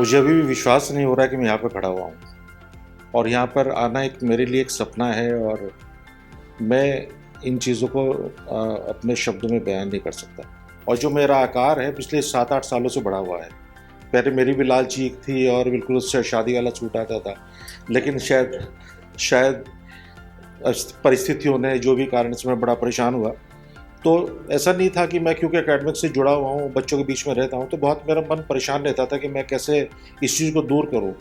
मुझे अभी भी विश्वास नहीं हो रहा है कि मैं यहाँ पर खड़ा हुआ हूँ और यहाँ पर आना एक मेरे लिए एक सपना है और मैं इन चीज़ों को अपने शब्दों में बयान नहीं कर सकता। और जो मेरा आकार है पिछले 7-8 सालों से बढ़ा हुआ है। पहले मेरी भी लाल चीख थी और बिल्कुल उससे शादी वाला सूट आता था, लेकिन शायद परिस्थितियों ने जो भी कारण से मैं बड़ा परेशान हुआ। तो ऐसा नहीं था कि मैं क्योंकि एकेडमिक से जुड़ा हुआ हूँ, बच्चों के बीच में रहता हूँ, तो बहुत मेरा मन परेशान रहता था कि मैं कैसे इस चीज़ को दूर करूँ।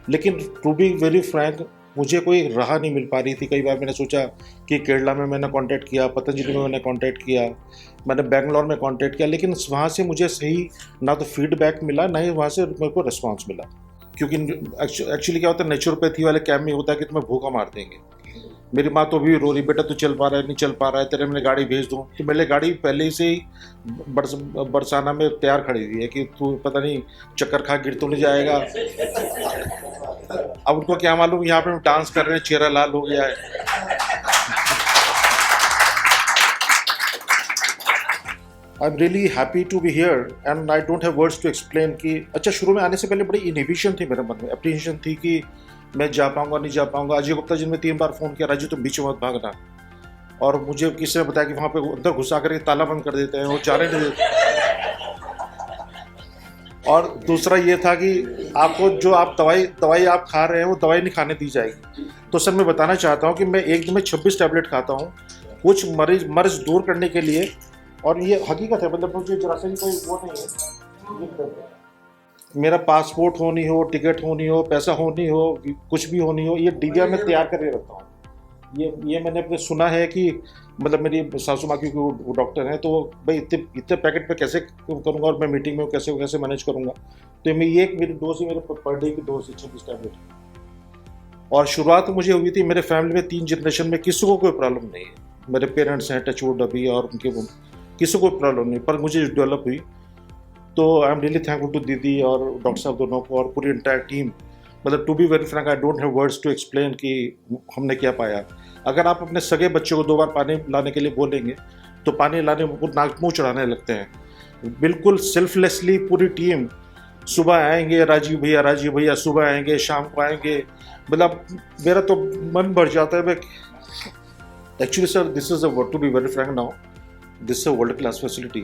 लेकिन टू बी वेरी फ्रैंक, मुझे कोई राह नहीं मिल पा रही थी। कई बार मैंने सोचा कि केरला में मैंने कांटेक्ट किया, पतंजलि में मैंने कांटेक्ट किया, मैंने बैंगलोर में कांटेक्ट किया, लेकिन वहाँ से मुझे सही ना तो फीडबैक मिला, ना ही वहाँ से मेरे को रिस्पॉन्स मिला। क्योंकि एक्चुअली क्या होता है, नेचुरोपैथी वाले कैंप में होता है कि तुम्हें भूखा मार देंगे। मेरी माँ तो भी रो रही, बेटा तू चल पा रहा है, नहीं चल पा रहा है, तेरे मैंने गाड़ी भेज दूँ। तो मेरे गाड़ी पहले से ही बरसाना में तैयार खड़ी हुई है कि तू पता नहीं चक्कर खा गिर तो नहीं जाएगा। अब उनको क्या मालूम यहाँ पे हम डांस कर रहे हैं, चेहरा लाल हो गया है। I am really happy to be here and I don't have words to explain कि अच्छा, शुरू में आने से पहले बड़ी इनहिबिशन थी मेरे मन में, अप्रीहेंशन थी कि मैं जा पाऊंगा नहीं जा पाऊंगा। अजय गुप्ता जी ने 3 बार फ़ोन किया, राजू तुम बीच में मत भागना। और मुझे किसी ने बताया कि वहाँ पे अंदर घुसा करके ताला बंद कर देते हैं, वो जाने नहीं देते। और दूसरा ये था कि आपको जो आप दवाई आप खा रहे हैं वो दवाई नहीं खाने दी जाएगी। तो सर मैं बताना चाहता हूँ कि मैं एक दिन में 26 टैबलेट खाता हूँ कुछ मर्ज दूर करने के लिए। और ये हकीकत है, मतलब मुझे जरा सा भी कोई वो नहीं है। मेरा पासपोर्ट होनी हो, टिकट होनी हो, पैसा होनी हो, कुछ भी होनी हो, ये डिबिया में तैयार करके रखता हूँ। ये मैंने अपने सुना है कि मतलब मेरी सासू माँ क्योंकि वो डॉक्टर हैं, तो भाई इतने पैकेट पे कैसे करूँगा और मैं मीटिंग में कैसे मैनेज करूँगा। तो मैं ये मेरी डोज ही मेरे पर डे की डोज 26 टैबलेट। और शुरुआत मुझे हुई थी, मेरे फैमिली में 3 जनरेशन में किसी को कोई प्रॉब्लम नहीं है। मेरे पेरेंट्स हैं टचवुड अभी, और उनके किसी को प्रॉब्लम नहीं, पर मुझे डेवलप हुई। तो I am really thankful to दीदी और डॉक्टर साहब दोनों को और पूरी इंटायर टीम। मतलब to be very frank, I don't have words to explain कि हमने क्या पाया। अगर आप अपने सगे बच्चे को 2 बार पानी लाने के लिए बोलेंगे तो पानी लाने वो नाक मुँह चढ़ाने लगते हैं। बिल्कुल सेल्फलेसली पूरी टीम, सुबह आएंगे राजीव भैया सुबह आएंगे, शाम को आएंगे। मतलब मेरा तो मन भर जाता है। Actually sir, this is to be very frank now, this is a world class facility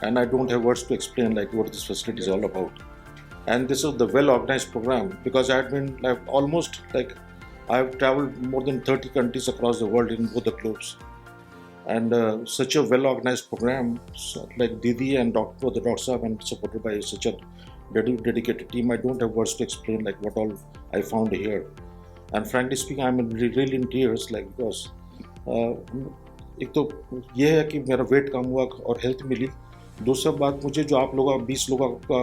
and I don't have words to explain like what this facility is all about. And this is the well organized program, because I had been like almost like I have traveled more than 30 countries across the world in both the globes, and such a well organized program like Didi and the doctor sahab, and supported by such a dedicated team, I don't have words to explain like what all I found here. And frankly speaking, I'm really in tears, like because एक तो ये है कि मेरा wait कम हुआ और health मिली। दूसरा बात, मुझे जो आप लोगों 20 लोगों का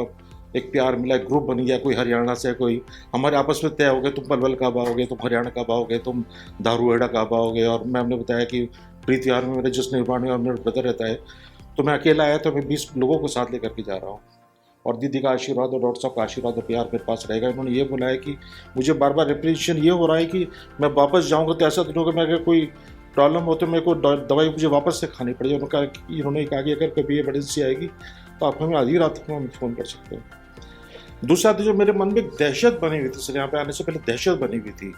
एक प्यार मिला, एक ग्रुप बन गया, कोई हरियाणा से, कोई हमारे आपस में तय हो गए, तुम पलवल का आओगे, तुम हरियाणा का आओगे, तुम धारूहेड़ा का आओगे। और मैं हमने बताया कि प्रीति यार में मेरे जस्ट निर्वाणी और मेरा ब्रदर रहता है, तो मैं अकेला आया, तो मैं 20 लोगों को साथ लेकर के जा रहा हूँ। और दीदी का आशीर्वाद और डॉक्टर साहब का आशीर्वाद और प्यार मेरे पास रहेगा। उन्होंने ये बोला है कि मुझे बार बार रिप्रेजेंटेशन ये हो रहा है कि मैं वापस जाऊँगा तो ऐसा दिन होगा मैं अगर कोई प्रॉब्लम हो तो मेरे को दवाई मुझे वापस से खानी पड़ेगी। उन्होंने कहा कि अगर कभी इमरजेंसी आएगी तो आप हमें आधी रात को हम फ़ोन कर सकते हैं। दूसरा जो मेरे मन में एक दहशत बनी हुई थी सर, यहाँ पे आने से पहले दहशत बनी हुई थी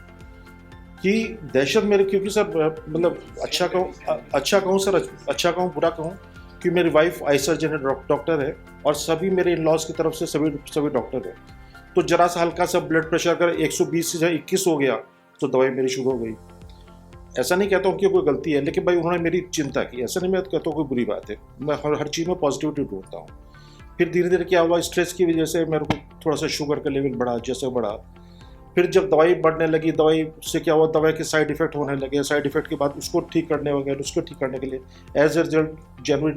कि दहशत मेरे, क्योंकि सर मतलब अच्छा कहूँ सर, अच्छा कहूँ बुरा कहूँ, कि मेरी वाइफ आई सर्जन डॉक्टर है और सभी मेरे इन लॉज की तरफ से सभी डॉक्टर हैं। तो जरा सा हल्का सा ब्लड प्रेशर अगर 120 से 21 हो गया तो दवाई मेरी शुरू हो गई। ऐसा नहीं कहता हूँ कि कोई गलती है, लेकिन भाई उन्होंने मेरी चिंता की, ऐसा नहीं मैं कहता हूँ कोई बुरी बात है। मैं हर चीज़ में पॉजिटिविटी ढूंढता हूँ। फिर धीरे धीरे क्या हुआ, स्ट्रेस की वजह से मेरे को थोड़ा सा शुगर का लेवल बढ़ा, जैसे बढ़ा। फिर जब दवाई बढ़ने लगी, दवाई से क्या हुआ, दवाई के साइड इफेक्ट होने लगे। साइड इफेक्ट के बाद उसको ठीक करने के लिए एज ए रिजल्ट जनवरी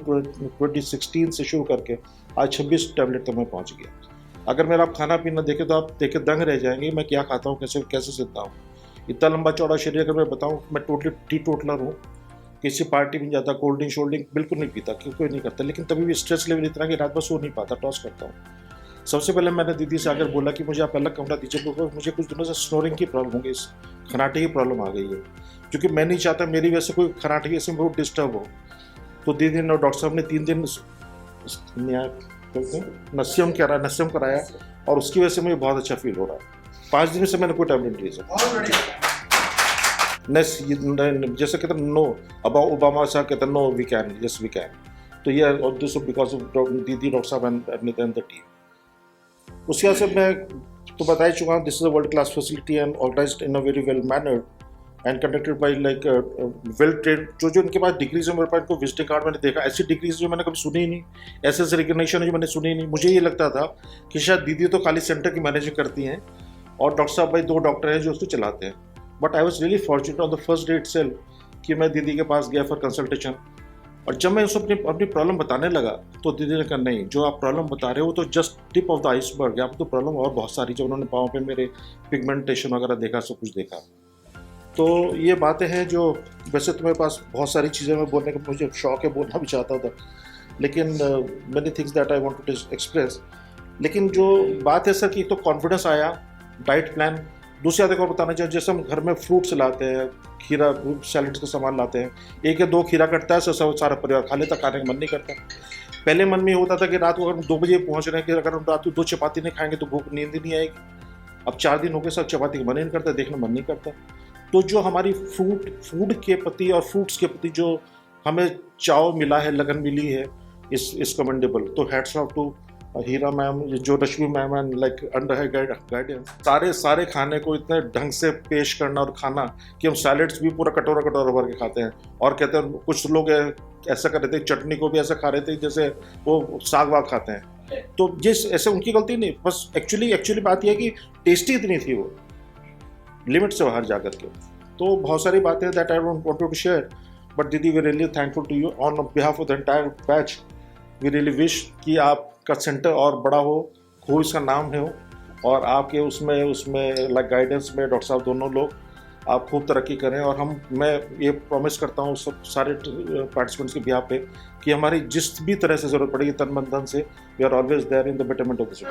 2016 से शुरू करके आज 26 टैबलेट तक मैं पहुँच गया। अगर मेरा आप खाना पीना देखें तो आप देखे दंग रह जाएंगे, मैं क्या खाता हूँ, कैसे सीखता हूँ। इतना लंबा चौड़ा शरीर अगर मैं बताऊँ, मैं टोटली टीटोटलर हूँ, किसी पार्टी में जाता, कोल्ड ड्रिंक बिल्कुल नहीं पीता, क्यों कोई नहीं करता। लेकिन तभी भी स्ट्रेस लेवल इतना कि रात भर सो नहीं पाता, टॉस करता हूँ। सबसे पहले मैंने दीदी से आकर बोला कि मुझे आप अलग कमरा दीजिए, क्योंकि मुझे कुछ दिनों से स्नोरिंग की प्रॉब्लम हो गई, खराटे की प्रॉब्लम आ गई है, क्योंकि मैं नहीं चाहता मेरी वजह से कोई खराटे ऐसे बहुत डिस्टर्ब हो। तो दीदी ने, डॉक्टर साहब ने 3 दिन नस्यम कराया और उसकी वजह से मुझे बहुत अच्छा फील हो रहा है। 5 दिन से मैंने कोई टैबलेट ली जैसे कहते हैं नो अबाउट ओबामा साहब कहते हैं no we can, yes we can. तो ये दिस बिकॉज ऑफ दीदी डॉक्टर साहब एंड द टीम। उसके बाद से मैं तो बता ही चुका हूँ, this is a world class facility and organised in a very well mannered and conducted by like well train. जो इनके पास डिग्रीज है, मेरे पास इनको विजिटिंग कार्ड मैंने देखा, ऐसी डिग्रीज जो मैंने कभी सुनी ही नहीं, ऐसे रिकग्निशन जो मैंने सुनी ही नहीं। मुझे ये लगता था कि शायद दीदी तो खाली सेंटर की मैनेजिंग करती हैं और डॉक्टर साहब भाई 2 डॉक्टर हैं जो उसको चलाते हैं। But I was really fortunate on the first day itself कि मैं दीदी के पास गया फॉर कंसल्टेशन। और जब मैं उसको अपनी प्रॉब्लम बताने लगा तो दीदी ने कहा नहीं, जो आप प्रॉब्लम बता रहे हो तो just tip of the iceberg है, आप तो प्रॉब्लम और बहुत सारी। जब उन्होंने पाँव पे मेरे पिगमेंटेशन वगैरह देखा, सब कुछ देखा। तो ये बातें हैं जो वैसे तो मेरे पास बहुत सारी चीज़ें मैं बोलने का मुझे शौक है, बोलना भी चाहता था, लेकिन many things that I want to express. लेकिन जो बात है सर कि तो कॉन्फिडेंस आया, डाइट प्लान। दूसरी बात एक और बताना चाहिए, जैसे हम घर में फ्रूट्स लाते हैं, खीरा सैलड्स का सामान लाते हैं, 1 या 2 खीरा कटता है, सारा परिवार खा लेता, खाने का मन नहीं करता। पहले मन में होता था कि रात को अगर हम 2 बजे पहुँच रहे हैं कि अगर हम रात को 2 चपाती नहीं खाएंगे तो भूख नींद ही नहीं आएगी। अब 4 दिन हो गए, सब चपाती का मन ही नहीं करता, देखना मन नहीं करता। तो जो हमारी फूड के प्रति और फ्रूट्स के प्रति जो हमें चाव मिला है, लगन मिली है, इस कमेंडेबल। तो hats off to Heera ma'am, जो Rashmi ma'am and like under her guidance. सारे खाने को इतने ढंग से पेश करना और खाना कि हम सैलेड्स भी पूरा कटोरा भर के खाते हैं। और कहते हैं कुछ लोग ऐसा कर रहे थे, चटनी को भी ऐसा खा रहे थे जैसे वो साग वाग खाते हैं। तो जिस ऐसे उनकी गलती नहीं, बस एक्चुअली बात यह है कि टेस्टी इतनी थी वो, लिमिट से बाहर जाकर के। तो बहुत सारी बातें that I want to share, but दीदी we really thankful to you on behalf of the entire batch. We really wish कि आपका सेंटर और बड़ा हो, खूब इसका नाम हो, और आपके उसमें लाइक गाइडेंस में डॉक्टर साहब दोनों लोग आप खूब तरक्की करें। और मैं ये प्रॉमिस करता हूँ सब सारे पार्टिसिपेंट्स के बिहाफ पे कि हमारी जिस भी तरह से ज़रूरत पड़ेगी तन मन धन से, we are always there in the betterment of the city.